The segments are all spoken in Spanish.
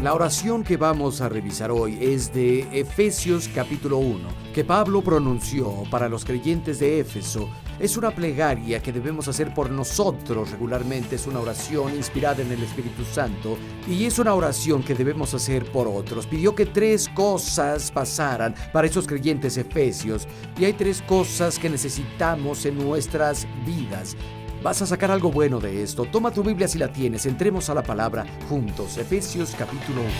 La oración que vamos a revisar hoy es de Efesios capítulo 1, que Pablo pronunció para los creyentes de Éfeso. Es una plegaria que debemos hacer por nosotros regularmente, es una oración inspirada en el Espíritu Santo y es una oración que debemos hacer por otros. Pidió que 3 cosas pasaran para esos creyentes efesios y hay 3 cosas que necesitamos en nuestras vidas. Vas a sacar algo bueno de esto. Toma tu Biblia si la tienes. Entremos a la palabra juntos. Efesios capítulo 1.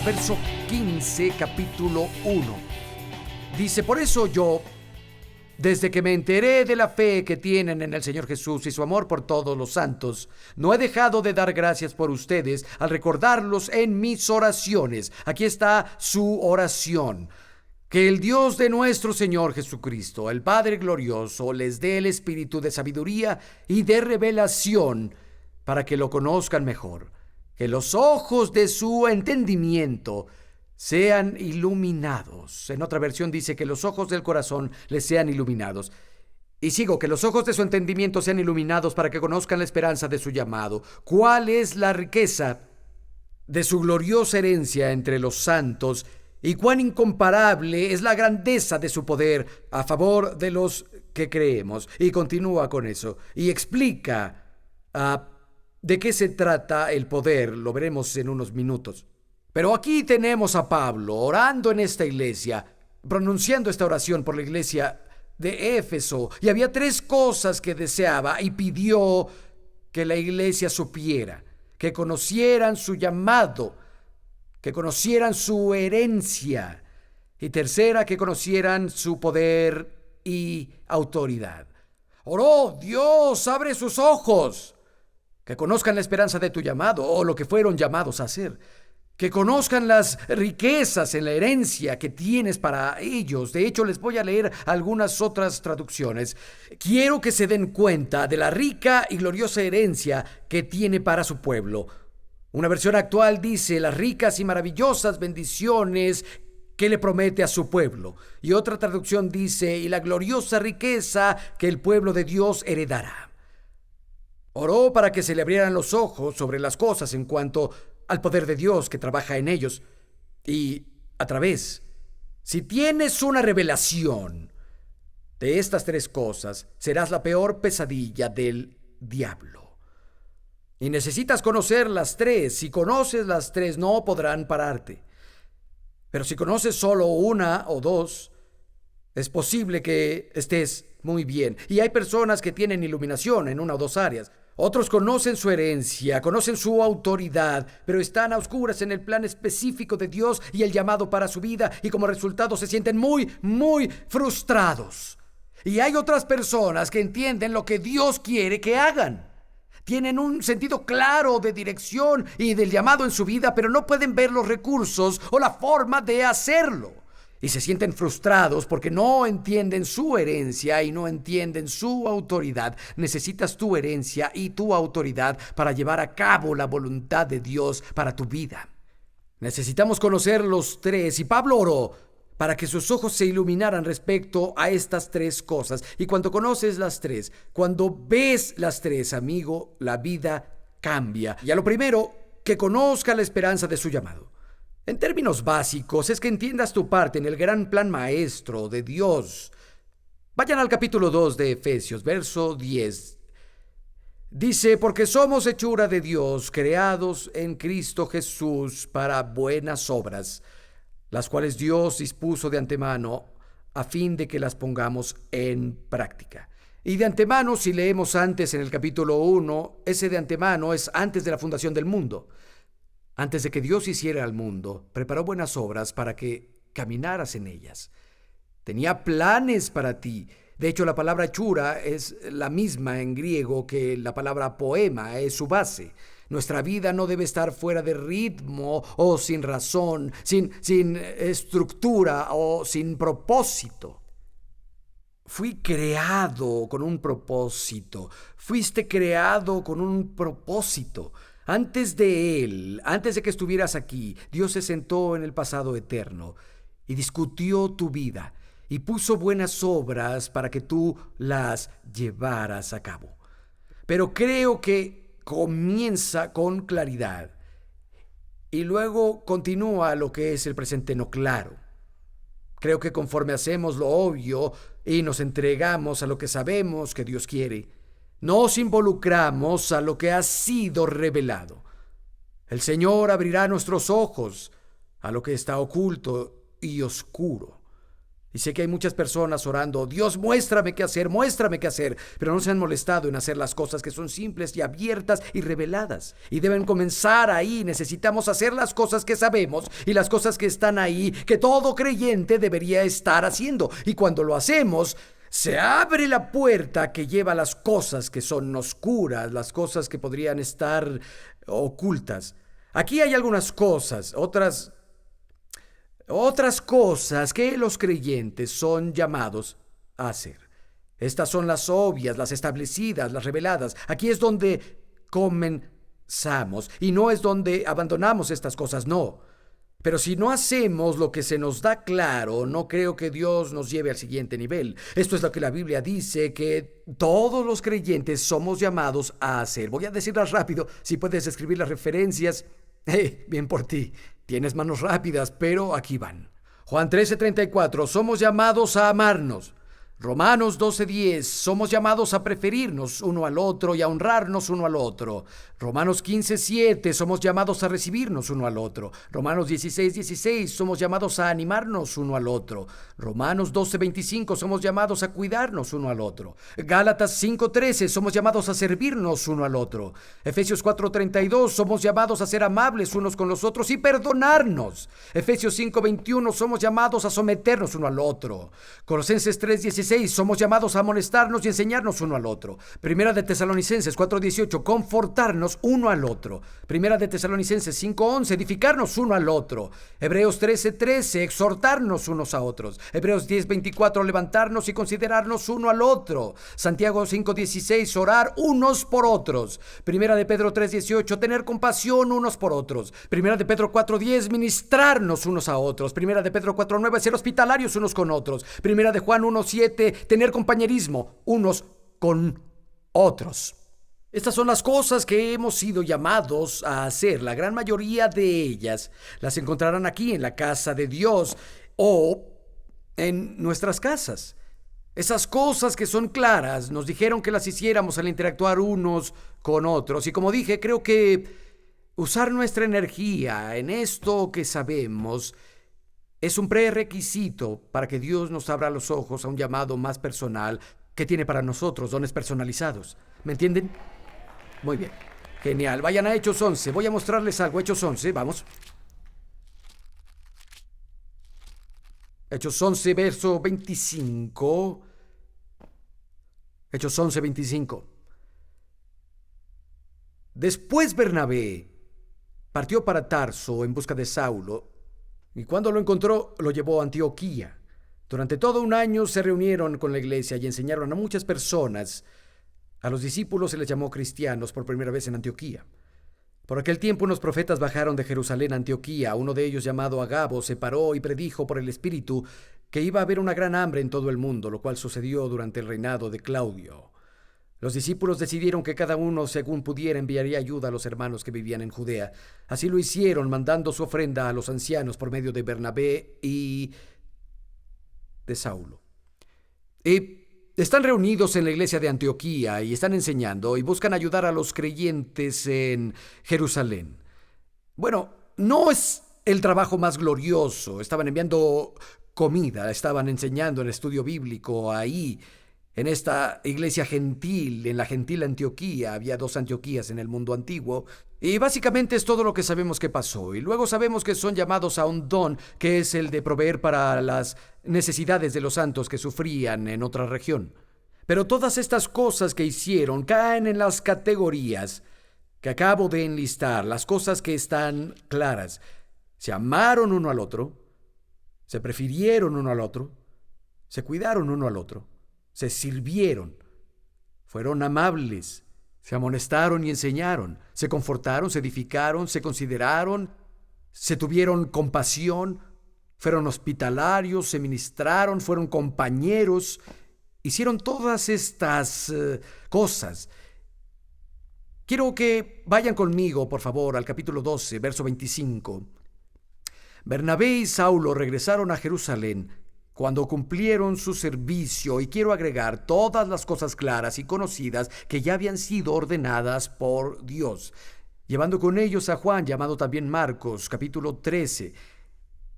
Verso 15, capítulo 1. Dice, por eso yo, desde que me enteré de la fe que tienen en el Señor Jesús y su amor por todos los santos, no he dejado de dar gracias por ustedes al recordarlos en mis oraciones. Aquí está su oración. Que el Dios de nuestro Señor Jesucristo, el Padre glorioso, les dé el espíritu de sabiduría y de revelación para que lo conozcan mejor. Que los ojos de su entendimiento sean iluminados. En otra versión dice que los ojos del corazón les sean iluminados. Y sigo, que los ojos de su entendimiento sean iluminados para que conozcan la esperanza de su llamado. ¿Cuál es la riqueza de su gloriosa herencia entre los santos? Y cuán incomparable es la grandeza de su poder a favor de los que creemos. Y continúa con eso. Y explica de qué se trata el poder. Lo veremos en unos minutos. Pero aquí tenemos a Pablo orando en esta iglesia, pronunciando esta oración por la iglesia de Éfeso. Y había 3 cosas que deseaba y pidió que la iglesia supiera, que conocieran su llamado, que conocieran su herencia y tercera, que conocieran su poder y autoridad. Oró, Dios, abre sus ojos, que conozcan la esperanza de tu llamado o lo que fueron llamados a hacer. Que conozcan las riquezas en la herencia que tienes para ellos. De hecho, les voy a leer algunas otras traducciones. Quiero que se den cuenta de la rica y gloriosa herencia que tiene para su pueblo. Una versión actual dice las ricas y maravillosas bendiciones que le promete a su pueblo. Y otra traducción dice, y la gloriosa riqueza que el pueblo de Dios heredará. Oró para que se le abrieran los ojos sobre las cosas en cuanto al poder de Dios que trabaja en ellos y a través. Si tienes una revelación de estas 3 cosas, serás la peor pesadilla del diablo. Y necesitas conocer las 3. Si conoces las 3, no podrán pararte. Pero si conoces solo una o 2, es posible que estés muy bien. Y hay personas que tienen iluminación en una o 2 áreas. Otros conocen su herencia, conocen su autoridad, pero están a oscuras en el plan específico de Dios y el llamado para su vida, y como resultado se sienten muy frustrados. Y hay otras personas que entienden lo que Dios quiere que hagan. Tienen un sentido claro de dirección y del llamado en su vida, pero no pueden ver los recursos o la forma de hacerlo. Y se sienten frustrados porque no entienden su herencia y no entienden su autoridad. Necesitas tu herencia y tu autoridad para llevar a cabo la voluntad de Dios para tu vida. Necesitamos conocer los 3, y Pablo oró para que sus ojos se iluminaran respecto a estas 3 cosas. Y cuando conoces las 3, cuando ves las 3, amigo, la vida cambia. Y a lo primero, que conozca la esperanza de su llamado. En términos básicos, es que entiendas tu parte en el gran plan maestro de Dios. Vayan al capítulo 2 de Efesios, verso 10. Dice, porque somos hechura de Dios, creados en Cristo Jesús para buenas obras, las cuales Dios dispuso de antemano a fin de que las pongamos en práctica. Y de antemano, si leemos antes en el capítulo 1, ese de antemano es antes de la fundación del mundo. Antes de que Dios hiciera al mundo, preparó buenas obras para que caminaras en ellas. Tenía planes para ti. De hecho, la palabra hechura es la misma en griego que la palabra poema, es su base. Nuestra vida no debe estar fuera de ritmo o sin razón, sin estructura o sin propósito. Fui creado con un propósito. Fuiste creado con un propósito. Antes de que estuvieras aquí, Dios se sentó en el pasado eterno y discutió tu vida y puso buenas obras para que tú las llevaras a cabo. Pero creo que comienza con claridad y luego continúa lo que es el presente no claro. Creo que conforme hacemos lo obvio y nos entregamos a lo que sabemos que Dios quiere, nos involucramos a lo que ha sido revelado. El Señor abrirá nuestros ojos a lo que está oculto y oscuro. Y sé que hay muchas personas orando, Dios, muéstrame qué hacer, pero no se han molestado en hacer las cosas que son simples y abiertas y reveladas. Y deben comenzar ahí. Necesitamos hacer las cosas que sabemos y las cosas que están ahí, que todo creyente debería estar haciendo. Y cuando lo hacemos, se abre la puerta que lleva a las cosas que son oscuras, las cosas que podrían estar ocultas. Aquí hay algunas cosas, otras cosas que los creyentes son llamados a hacer. Estas son las obvias, las establecidas, las reveladas. Aquí es donde comenzamos y no es donde abandonamos estas cosas, no. Pero si no hacemos lo que se nos da claro, no creo que Dios nos lleve al siguiente nivel. Esto es lo que la Biblia dice que todos los creyentes somos llamados a hacer. Voy a decirlas rápido, si puedes escribir las referencias. Bien por ti. Tienes manos rápidas, pero aquí van. Juan 13:34, somos llamados a amarnos. Romanos 12:10, somos llamados a preferirnos uno al otro y a honrarnos uno al otro. Romanos 15:7, somos llamados a recibirnos uno al otro. Romanos 16:16, somos llamados a animarnos uno al otro. Romanos 12:25, somos llamados a cuidarnos uno al otro. Gálatas 5:13, somos llamados a servirnos uno al otro. Efesios 4:32, somos llamados a ser amables unos con los otros y perdonarnos. Efesios 5:21, somos llamados a someternos uno al otro. Colosenses 3:16, somos llamados a amonestarnos y enseñarnos uno al otro. Primera de Tesalonicenses 4:18, confortarnos uno al otro. Primera de Tesalonicenses 5:11, edificarnos uno al otro. Hebreos 13:13, exhortarnos unos a otros. Hebreos 10:24, levantarnos y considerarnos uno al otro. Santiago 5:16, orar unos por otros. Primera de Pedro 3:18, tener compasión unos por otros. Primera de Pedro 4:10, ministrarnos unos a otros. Primera de Pedro 4:9, ser hospitalarios unos con otros. Primera de Juan 1:7, tener compañerismo unos con otros. Estas son las cosas que hemos sido llamados a hacer. La gran mayoría de ellas las encontrarán aquí en la casa de Dios o en nuestras casas. Esas cosas que son claras nos dijeron que las hiciéramos al interactuar unos con otros. Y como dije, creo que usar nuestra energía en esto que sabemos es un prerequisito para que Dios nos abra los ojos a un llamado más personal que tiene para nosotros, dones personalizados. ¿Me entienden? Muy bien. Genial. Vayan a Hechos 11. Voy a mostrarles algo. Hechos 11, vamos. Hechos 11, verso 25. Hechos 11, 25. Después Bernabé partió para Tarso en busca de Saulo, y cuando lo encontró, lo llevó a Antioquía. Durante todo un año se reunieron con la iglesia y enseñaron a muchas personas. A los discípulos se les llamó cristianos por primera vez en Antioquía. Por aquel tiempo unos profetas bajaron de Jerusalén a Antioquía. Uno de ellos, llamado Agabo, se paró y predijo por el Espíritu que iba a haber una gran hambre en todo el mundo, lo cual sucedió durante el reinado de Claudio. Los discípulos decidieron que cada uno, según pudiera, enviaría ayuda a los hermanos que vivían en Judea. Así lo hicieron, mandando su ofrenda a los ancianos por medio de Bernabé y de Saulo. Están reunidos en la iglesia de Antioquía y están enseñando y buscan ayudar a los creyentes en Jerusalén. Bueno, no es el trabajo más glorioso. Estaban enviando comida, estaban enseñando el estudio bíblico ahí, en esta iglesia gentil, en la gentil Antioquía. Había 2 Antioquías en el mundo antiguo. Y básicamente es todo lo que sabemos que pasó. Y luego sabemos que son llamados a un don, que es el de proveer para las necesidades de los santos que sufrían en otra región. Pero todas estas cosas que hicieron caen en las categorías que acabo de enlistar, las cosas que están claras. Se amaron uno al otro, se prefirieron uno al otro, se cuidaron uno al otro, se sirvieron, fueron amables, se amonestaron y enseñaron, se confortaron, se edificaron, se consideraron, se tuvieron compasión, Fueron hospitalarios, se ministraron, fueron compañeros, hicieron todas estas cosas. Quiero que vayan conmigo, por favor, al capítulo 12, verso 25. Bernabé y Saulo regresaron a Jerusalén cuando cumplieron su servicio, y quiero agregar todas las cosas claras y conocidas que ya habían sido ordenadas por Dios, llevando con ellos a Juan, llamado también Marcos, capítulo 13.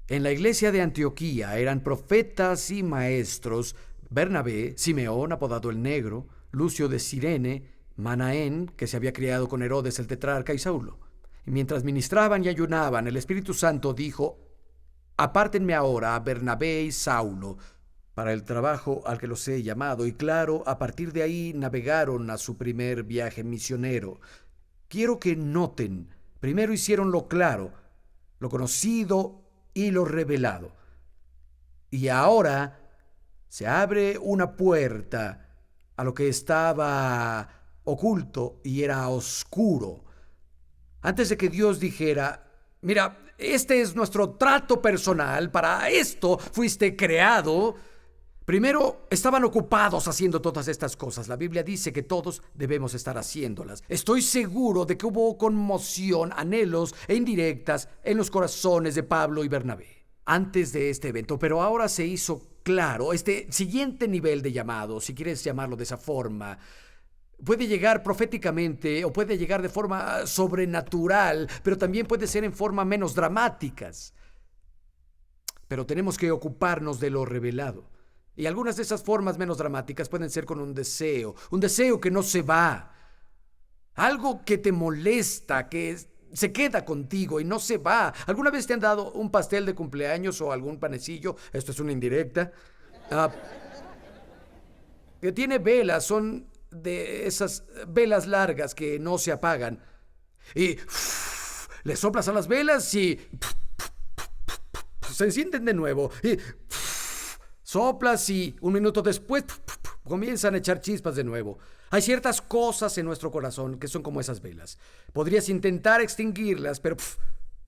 En la iglesia de Antioquía eran profetas y maestros Bernabé, Simeón, apodado el Negro, Lucio de Cirene, Manaén, que se había criado con Herodes el tetrarca, y Saulo. Y mientras ministraban y ayunaban, el Espíritu Santo dijo: apártenme ahora a Bernabé y Saulo para el trabajo al que los he llamado. Y claro, a partir de ahí navegaron a su primer viaje misionero. Quiero que noten, primero hicieron lo claro, lo conocido y lo revelado. Y ahora se abre una puerta a lo que estaba oculto y era oscuro. Antes de que Dios dijera: mira, este es nuestro trato personal, para esto fuiste creado, primero estaban ocupados haciendo todas estas cosas. La Biblia dice que todos debemos estar haciéndolas. Estoy seguro de que hubo conmoción, anhelos e indirectas en los corazones de Pablo y Bernabé antes de este evento, pero ahora se hizo claro este siguiente nivel de llamado, si quieres llamarlo de esa forma. Puede llegar proféticamente o puede llegar de forma sobrenatural, pero también puede ser en forma menos dramáticas. Pero tenemos que ocuparnos de lo revelado. Y algunas de esas formas menos dramáticas pueden ser con un deseo que no se va. Algo que te molesta, que se queda contigo y no se va. ¿Alguna vez te han dado un pastel de cumpleaños o algún panecillo? Esto es una indirecta. Que tiene velas, son de esas velas largas que no se apagan. Y le soplas a las velas y se encienden de nuevo. Y soplas y un minuto después comienzan a echar chispas de nuevo. Hay ciertas cosas en nuestro corazón que son como esas velas. Podrías intentar extinguirlas, pero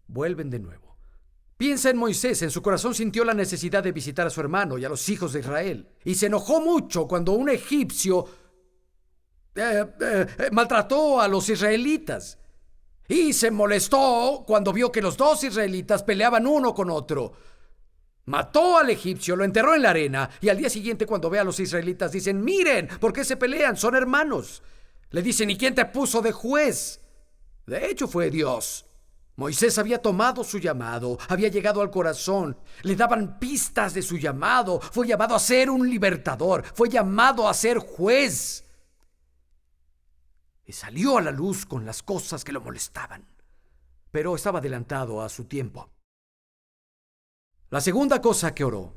vuelven de nuevo. Piensa en Moisés. En su corazón sintió la necesidad de visitar a su hermano y a los hijos de Israel. Y se enojó mucho cuando un egipcio maltrató a los israelitas. Y se molestó cuando vio que los dos israelitas peleaban uno con otro. Mató al egipcio, lo enterró en la arena, y al día siguiente, cuando ve a los israelitas, dicen: miren, ¿por qué se pelean? Son hermanos. Le dicen: ¿y quién te puso de juez? De hecho, fue Dios. Moisés había tomado su llamado, había llegado al corazón, le daban pistas de su llamado, fue llamado a ser un libertador, fue llamado a ser juez. Y salió a la luz con las cosas que lo molestaban, pero estaba adelantado a su tiempo. La segunda cosa que oró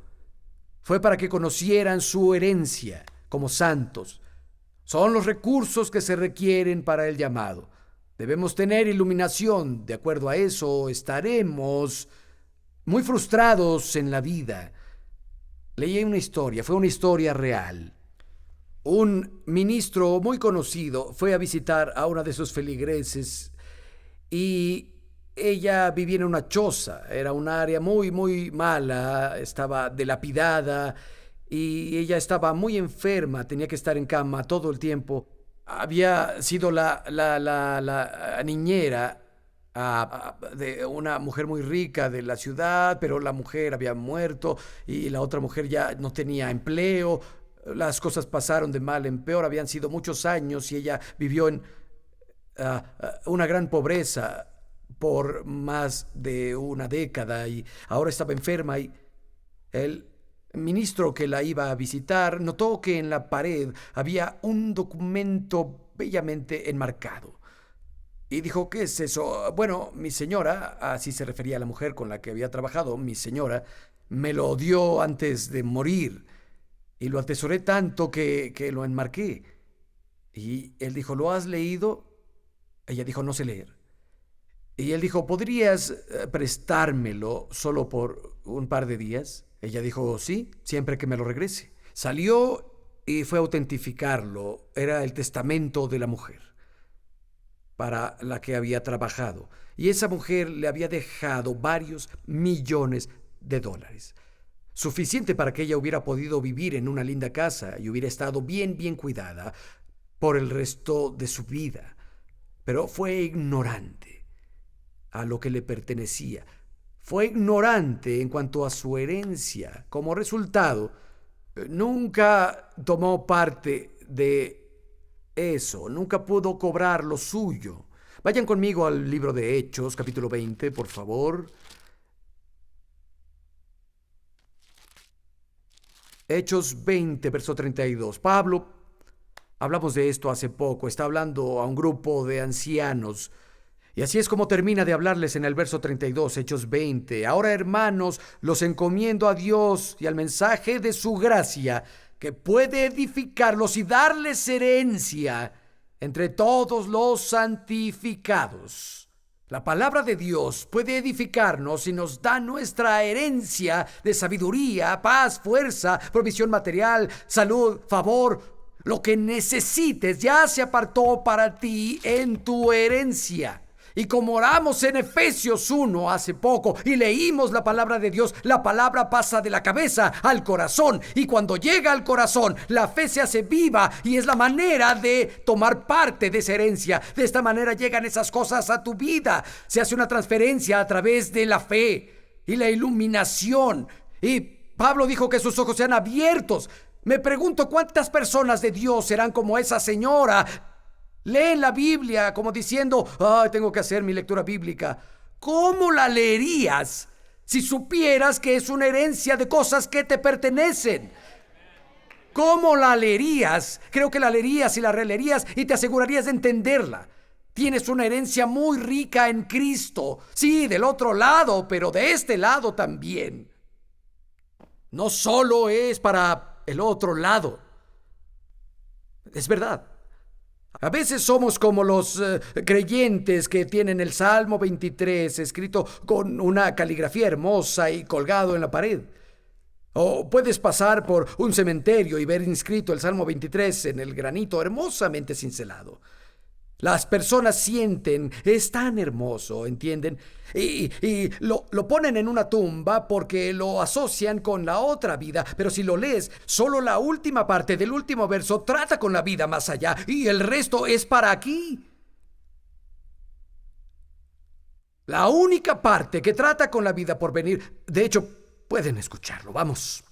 fue para que conocieran su herencia como santos. Son los recursos que se requieren para el llamado. Debemos tener iluminación. De acuerdo a eso, estaremos muy frustrados en la vida. Leí una historia, fue una historia real. Un ministro muy conocido fue a visitar a una de sus feligreses y ella vivía en una choza. Era un área muy, muy mala, estaba dilapidada y ella estaba muy enferma, tenía que estar en cama todo el tiempo. Había sido la niñera de una mujer muy rica de la ciudad, pero la mujer había muerto y la otra mujer ya no tenía empleo. Las cosas pasaron de mal en peor, habían sido muchos años y ella vivió en una gran pobreza por más de una década y ahora estaba enferma. Y el ministro que la iba a visitar notó que en la pared había un documento bellamente enmarcado y dijo: ¿qué es eso? Bueno, mi señora, así se refería a la mujer con la que había trabajado, mi señora me lo dio antes de morir y lo atesoré tanto que lo enmarqué. Y él dijo: ¿lo has leído? Ella dijo: no sé leer. Y él dijo: ¿podrías prestármelo solo por un par de días? Ella dijo: sí, siempre que me lo regrese. Salió y fue a autentificarlo. Era el testamento de la mujer para la que había trabajado. Y esa mujer le había dejado varios millones de dólares. Suficiente para que ella hubiera podido vivir en una linda casa y hubiera estado bien cuidada por el resto de su vida. Pero fue ignorante a lo que le pertenecía. Fue ignorante en cuanto a su herencia. Como resultado, nunca tomó parte de eso, nunca pudo cobrar lo suyo. Vayan conmigo al libro de Hechos, capítulo 20, por favor. Hechos 20, verso 32. Pablo, hablamos de esto hace poco, está hablando a un grupo de ancianos. Y así es como termina de hablarles en el verso 32, Hechos 20. Ahora, hermanos, los encomiendo a Dios y al mensaje de su gracia, que puede edificarlos y darles herencia entre todos los santificados. La palabra de Dios puede edificarnos y nos da nuestra herencia de sabiduría, paz, fuerza, provisión material, salud, favor. Lo que necesites ya se apartó para ti en tu herencia. Y como oramos en Efesios 1 hace poco y leímos la palabra de Dios, la palabra pasa de la cabeza al corazón. Y cuando llega al corazón, la fe se hace viva y es la manera de tomar parte de esa herencia. De esta manera llegan esas cosas a tu vida. Se hace una transferencia a través de la fe y la iluminación. Y Pablo dijo que sus ojos sean abiertos. Me pregunto cuántas personas de Dios serán como esa señora. Leen la Biblia como diciendo, tengo que hacer mi lectura bíblica. ¿Cómo la leerías si supieras que es una herencia de cosas que te pertenecen? ¿Cómo la leerías? Creo que la leerías y la releerías y te asegurarías de entenderla. Tienes una herencia muy rica en Cristo. Sí, del otro lado, pero de este lado también. No solo es para el otro lado. Es verdad. A veces somos como los creyentes que tienen el Salmo 23 escrito con una caligrafía hermosa y colgado en la pared. O puedes pasar por un cementerio y ver inscrito el Salmo 23 en el granito hermosamente cincelado. Las personas sienten, es tan hermoso, ¿entienden? Y lo ponen en una tumba porque lo asocian con la otra vida. Pero si lo lees, solo la última parte del último verso trata con la vida más allá y el resto es para aquí. La única parte que trata con la vida por venir, de hecho, pueden escucharlo, vamos.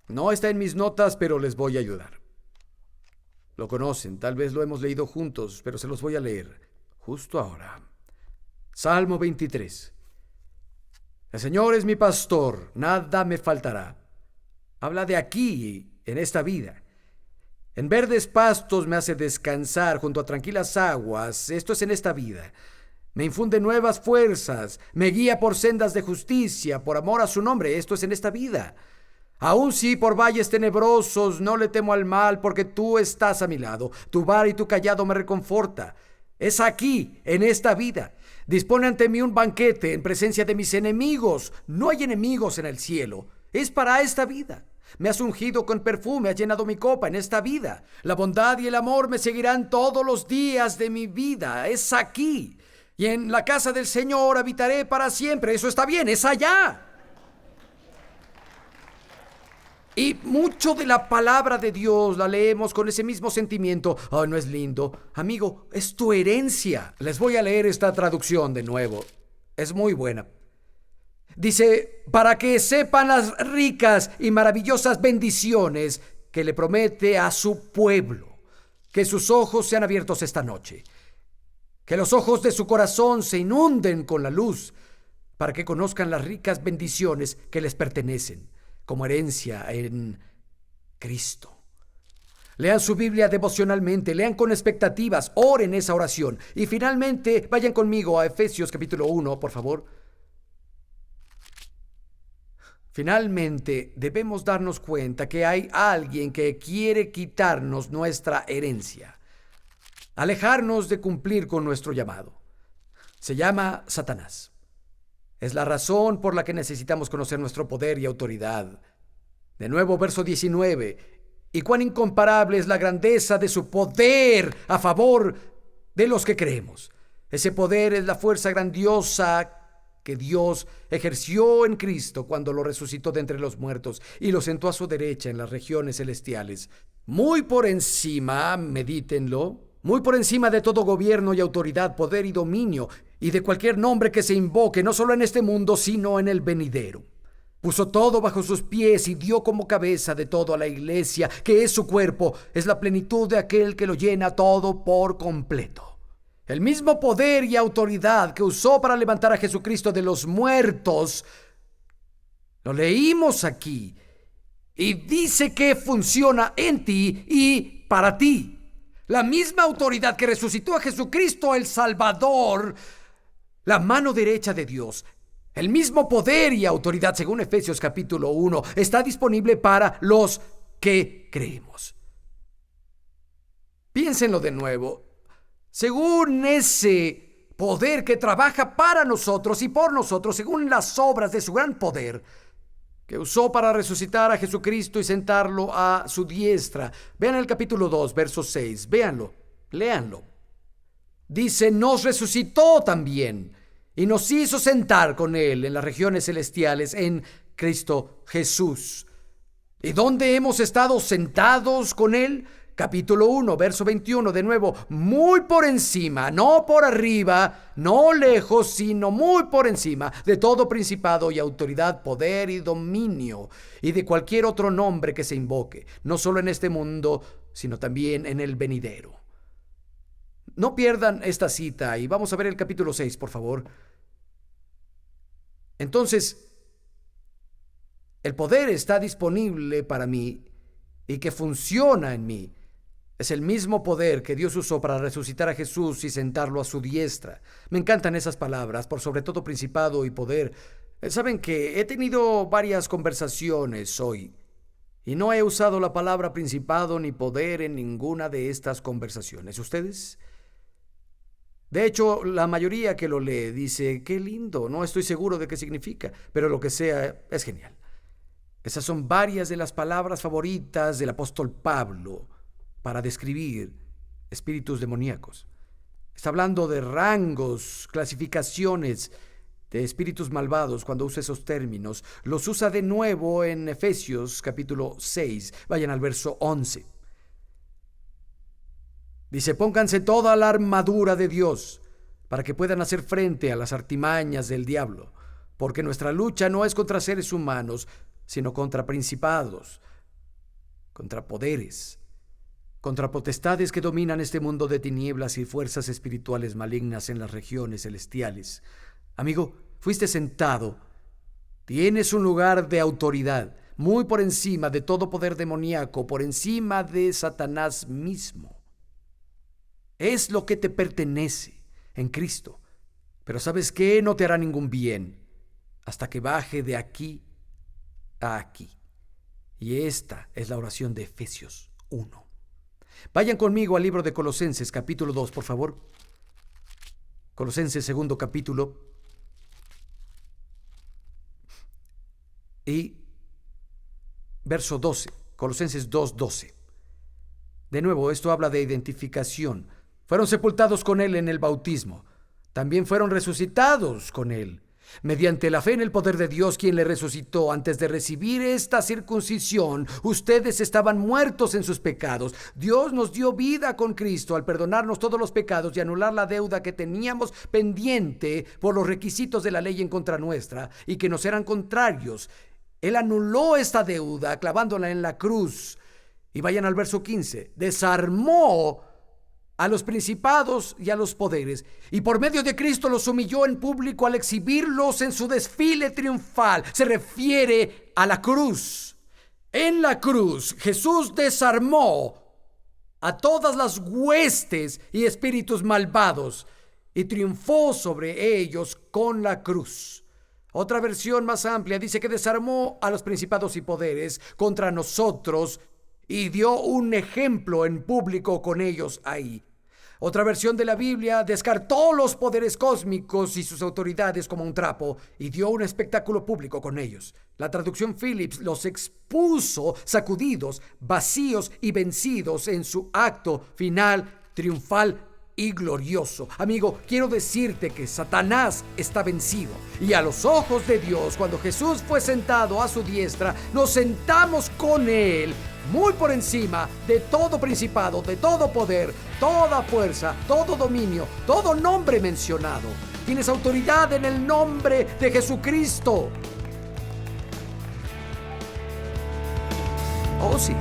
No está en mis notas, pero les voy a ayudar. Lo conocen, tal vez lo hemos leído juntos, pero se los voy a leer justo ahora. Salmo 23. El Señor es mi pastor, nada me faltará. Habla de aquí, en esta vida. En verdes pastos me hace descansar junto a tranquilas aguas, esto es en esta vida. Me infunde nuevas fuerzas, me guía por sendas de justicia, por amor a su nombre, esto es en esta vida. Aun si por valles tenebrosos no le temo al mal, porque tú estás a mi lado. Tu vara y tu callado me reconforta. Es aquí, en esta vida. Dispone ante mí un banquete en presencia de mis enemigos. No hay enemigos en el cielo. Es para esta vida. Me has ungido con perfume, has llenado mi copa en esta vida. La bondad y el amor me seguirán todos los días de mi vida. Es aquí. Y en la casa del Señor habitaré para siempre. Eso está bien, es allá. Y mucho de la palabra de Dios la leemos con ese mismo sentimiento. ¿No es lindo? Amigo, es tu herencia. Les voy a leer esta traducción de nuevo. Es muy buena. Dice, para que sepan las ricas y maravillosas bendiciones que le promete a su pueblo. Que sus ojos sean abiertos esta noche. Que los ojos de su corazón se inunden con la luz. Para que conozcan las ricas bendiciones que les pertenecen como herencia en Cristo. Lean su Biblia devocionalmente, lean con expectativas, oren esa oración. Y finalmente, vayan conmigo a Efesios capítulo 1, por favor. Finalmente, debemos darnos cuenta que hay alguien que quiere quitarnos nuestra herencia, alejarnos de cumplir con nuestro llamado. Se llama Satanás. Es la razón por la que necesitamos conocer nuestro poder y autoridad. De nuevo, verso 19. Y cuán incomparable es la grandeza de su poder a favor de los que creemos. Ese poder es la fuerza grandiosa que Dios ejerció en Cristo cuando lo resucitó de entre los muertos y lo sentó a su derecha en las regiones celestiales. Muy por encima, medítenlo, muy por encima de todo gobierno y autoridad, poder y dominio, y de cualquier nombre que se invoque, no solo en este mundo, sino en el venidero. Puso todo bajo sus pies y dio como cabeza de todo a la iglesia, que es su cuerpo, es la plenitud de aquel que lo llena todo por completo. El mismo poder y autoridad que usó para levantar a Jesucristo de los muertos, lo leímos aquí, y dice que funciona en ti y para ti. La misma autoridad que resucitó a Jesucristo el Salvador, la mano derecha de Dios, el mismo poder y autoridad, según Efesios capítulo 1, está disponible para los que creemos. Piénsenlo de nuevo. Según ese poder que trabaja para nosotros y por nosotros, según las obras de su gran poder, que usó para resucitar a Jesucristo y sentarlo a su diestra. Vean el capítulo 2, verso 6. Véanlo, léanlo. Dice, nos resucitó también y nos hizo sentar con Él en las regiones celestiales en Cristo Jesús. ¿Y dónde hemos estado sentados con Él? Capítulo 1, verso 21, de nuevo, muy por encima, no por arriba, no lejos, sino muy por encima de todo principado y autoridad, poder y dominio, y de cualquier otro nombre que se invoque, no solo en este mundo, sino también en el venidero. No pierdan esta cita y vamos a ver el capítulo 6, por favor. Entonces, el poder está disponible para mí y que funciona en mí. Es el mismo poder que Dios usó para resucitar a Jesús y sentarlo a su diestra. Me encantan esas palabras, por sobre todo principado y poder. Saben que he tenido varias conversaciones hoy y no he usado la palabra principado ni poder en ninguna de estas conversaciones. ¿Ustedes? De hecho, la mayoría que lo lee dice, qué lindo, no estoy seguro de qué significa, pero lo que sea es genial. Esas son varias de las palabras favoritas del apóstol Pablo para describir espíritus demoníacos. Está hablando de rangos, clasificaciones de espíritus malvados cuando usa esos términos. Los usa de nuevo en Efesios capítulo 6. Vayan al verso 11. Dice, pónganse toda la armadura de Dios para que puedan hacer frente a las artimañas del diablo, porque nuestra lucha no es contra seres humanos, sino contra principados, contra poderes, contra potestades que dominan este mundo de tinieblas y fuerzas espirituales malignas en las regiones celestiales. Amigo, fuiste sentado. Tienes un lugar de autoridad, muy por encima de todo poder demoníaco, por encima de Satanás mismo. Es lo que te pertenece en Cristo. Pero ¿sabes qué? No te hará ningún bien hasta que baje de aquí a aquí. Y esta es la oración de Efesios 1. Vayan conmigo al libro de Colosenses, capítulo 2, por favor. Colosenses, segundo capítulo. Y verso 12. Colosenses 2:12. De nuevo, esto habla de identificación. Fueron sepultados con Él en el bautismo. También fueron resucitados con Él, mediante la fe en el poder de Dios, quien le resucitó. Antes de recibir esta circuncisión, ustedes estaban muertos en sus pecados. Dios nos dio vida con Cristo al perdonarnos todos los pecados y anular la deuda que teníamos pendiente por los requisitos de la ley en contra nuestra y que nos eran contrarios. Él anuló esta deuda clavándola en la cruz. Y vayan al verso 15. Desarmó a los principados y a los poderes, y por medio de Cristo los humilló en público al exhibirlos en su desfile triunfal. Se refiere a la cruz. En la cruz, Jesús desarmó a todas las huestes y espíritus malvados y triunfó sobre ellos con la cruz. Otra versión más amplia dice que desarmó a los principados y poderes contra nosotros y dio un ejemplo en público con ellos ahí. Otra versión de la Biblia descartó los poderes cósmicos y sus autoridades como un trapo y dio un espectáculo público con ellos. La traducción Phillips los expuso sacudidos, vacíos y vencidos en su acto final triunfal y glorioso. Amigo, quiero decirte que Satanás está vencido. Y a los ojos de Dios, cuando Jesús fue sentado a su diestra, nos sentamos con Él muy por encima de todo principado, de todo poder, toda fuerza, todo dominio, todo nombre mencionado. Tienes autoridad en el nombre de Jesucristo. Oh, sí.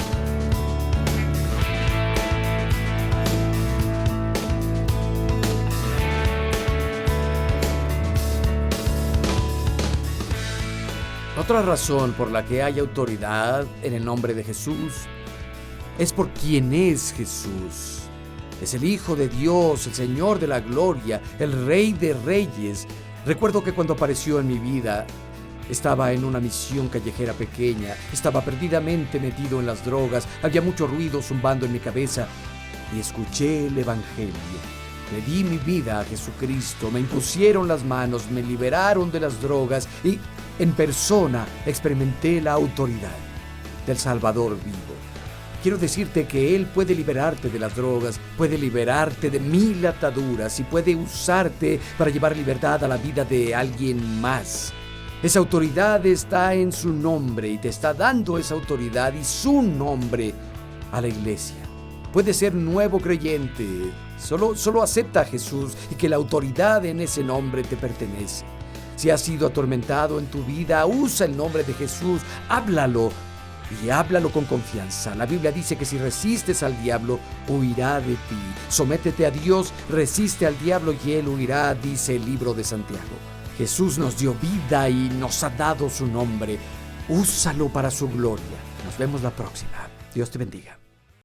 Otra razón por la que hay autoridad en el nombre de Jesús es por quien es Jesús. Es el Hijo de Dios, el Señor de la gloria, el Rey de reyes. Recuerdo que cuando apareció en mi vida, estaba en una misión callejera pequeña, estaba perdidamente metido en las drogas, había mucho ruido zumbando en mi cabeza y escuché el Evangelio. Le di mi vida a Jesucristo, me impusieron las manos, me liberaron de las drogas y en persona experimenté la autoridad del Salvador vivo. Quiero decirte que Él puede liberarte de las drogas, puede liberarte de 1000 ataduras y puede usarte para llevar libertad a la vida de alguien más. Esa autoridad está en su nombre y te está dando esa autoridad y su nombre a la iglesia. Puedes ser nuevo creyente, solo acepta a Jesús y que la autoridad en ese nombre te pertenece. Si has sido atormentado en tu vida, usa el nombre de Jesús, háblalo y háblalo con confianza. La Biblia dice que si resistes al diablo, huirá de ti. Sométete a Dios, resiste al diablo y él huirá, dice el libro de Santiago. Jesús nos dio vida y nos ha dado su nombre. Úsalo para su gloria. Nos vemos la próxima. Dios te bendiga.